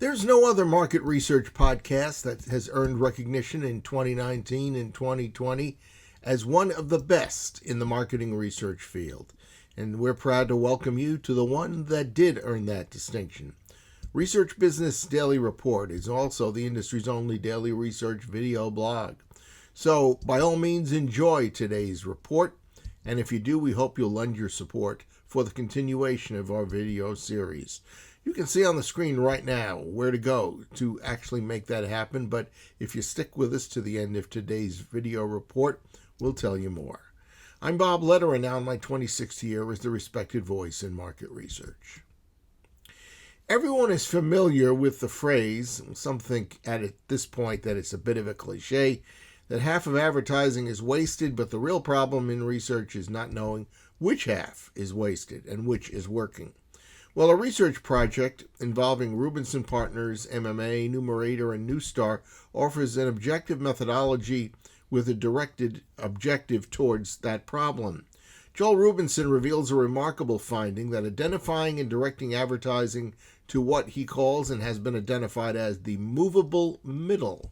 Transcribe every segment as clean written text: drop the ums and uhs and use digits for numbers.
There's no other market research podcast that has earned recognition in 2019 and 2020 as one of the best in the marketing research field. And we're proud to welcome you to the one that did earn that distinction. Research Business Daily Report is also the industry's only daily research video blog. So, by all means, enjoy today's report. And if you do, we hope you'll lend your support for the continuation of our video series. You can see on the screen right now where to go to actually make that happen, but if you stick with us to the end of today's video report, we'll tell you more. I'm Bob Lederer, now in my 26th year as the respected voice in market research. Everyone is familiar with the phrase, some think at this point that it's a bit of a cliche, that half of advertising is wasted, but the real problem in research is not knowing which half is wasted and which is working. Well, a research project involving Rubinson partners, MMA, Numerator, and Neustar offers an objective methodology with a directed objective towards that problem. Joel Rubinson reveals a remarkable finding that identifying and directing advertising to what he calls and has been identified as the movable middle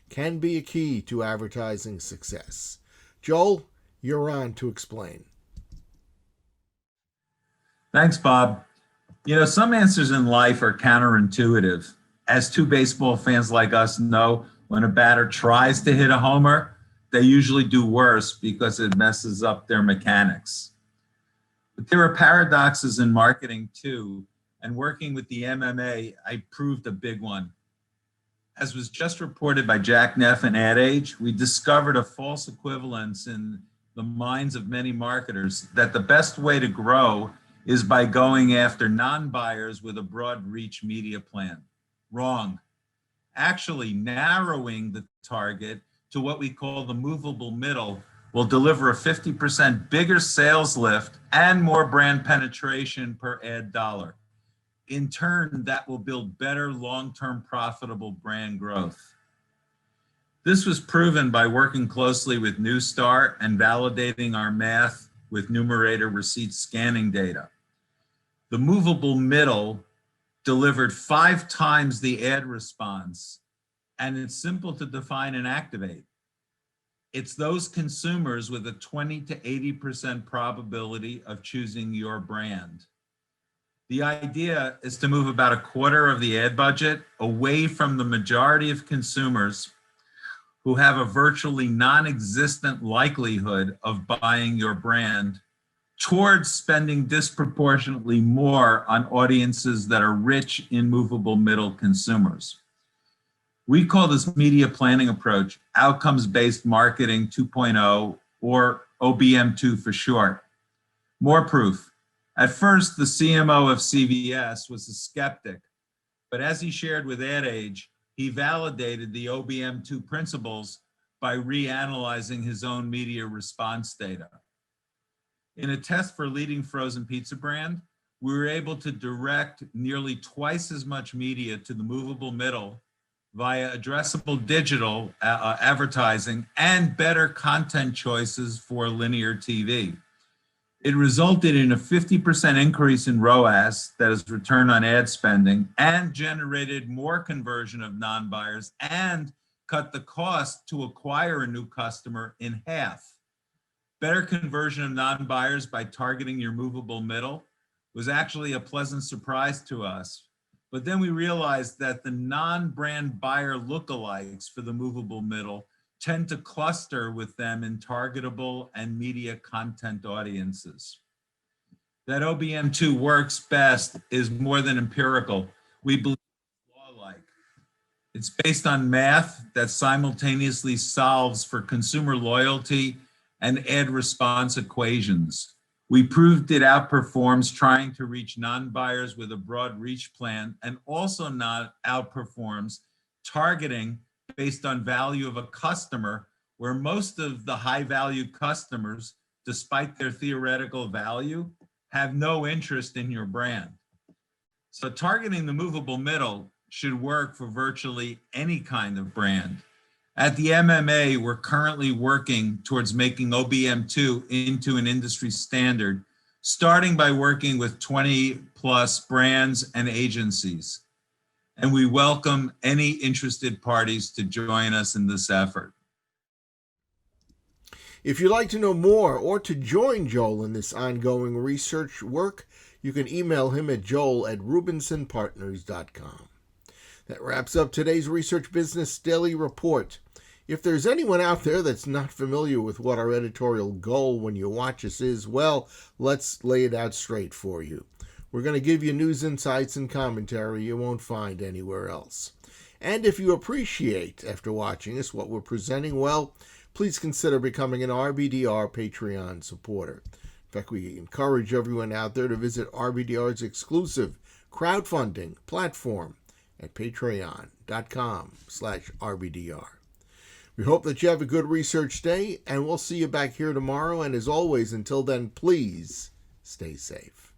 can be a key to advertising success. Joel, you're on to explain. Thanks, Bob. You know, some answers in life are counterintuitive. As two baseball fans like us know, when a batter tries to hit a homer, they usually do worse because it messes up their mechanics. But there are paradoxes in marketing too, and working with the MMA, I proved a big one. As was just reported by Jack Neff and Ad Age, we discovered a false equivalence in the minds of many marketers that the best way to grow is by going after non-buyers with a broad reach media plan. Wrong. Actually, narrowing the target to what we call the movable middle will deliver a 50% bigger sales lift and more brand penetration per ad dollar. In turn, that will build better long-term profitable brand growth. This was proven by working closely with Neustar and validating our math with Numerator receipt scanning data. The movable middle delivered 5 times the ad response, and it's simple to define and activate. It's those consumers with a 20 to 80% probability of choosing your brand. The idea is to move about a quarter of the ad budget away from the majority of consumers who have a virtually non-existent likelihood of buying your brand towards spending disproportionately more on audiences that are rich in movable middle consumers. We call this media planning approach Outcomes-Based Marketing 2.0, or OBM2 for short. More proof. At first, the CMO of CVS was a skeptic, but as he shared with Ad Age, he validated the OBM2 principles by reanalyzing his own media response data. In a test for a leading frozen pizza brand, we were able to direct nearly twice as much media to the movable middle via addressable digital advertising and better content choices for linear TV. It resulted in a 50% increase in ROAS, that is return on ad spending, and generated more conversion of non-buyers and cut the cost to acquire a new customer in half. Better conversion of non-buyers by targeting your movable middle was actually a pleasant surprise to us. But then we realized that the non-brand buyer lookalikes for the movable middle tend to cluster with them in targetable and media content audiences. That OBM2 works best is more than empirical. We believe it's law-like. It's based on math that simultaneously solves for consumer loyalty and ad response equations. We proved it outperforms trying to reach non-buyers with a broad reach plan, and also not outperforms targeting based on value of a customer, where most of the high value customers, despite their theoretical value, have no interest in your brand. So targeting the movable middle should work for virtually any kind of brand. At the MMA, we're currently working towards making OBM2 into an industry standard, starting by working with 20 plus brands and agencies. and we welcome any interested parties to join us in this effort. If you'd like to know more or to join Joel in this ongoing research work, you can email him at joel@rubinsonpartners.com. That wraps up today's Research Business Daily Report. If there's anyone out there that's not familiar with what our editorial goal when you watch us is, well, let's lay it out straight for you. We're going to give you news, insights, and commentary you won't find anywhere else. And if you appreciate, after watching us, what we're presenting, well, please consider becoming an RBDR Patreon supporter. In fact, we encourage everyone out there to visit RBDR's exclusive crowdfunding platform at patreon.com/RBDR. We hope that you have a good research day, and we'll see you back here tomorrow. And as always, until then, please stay safe.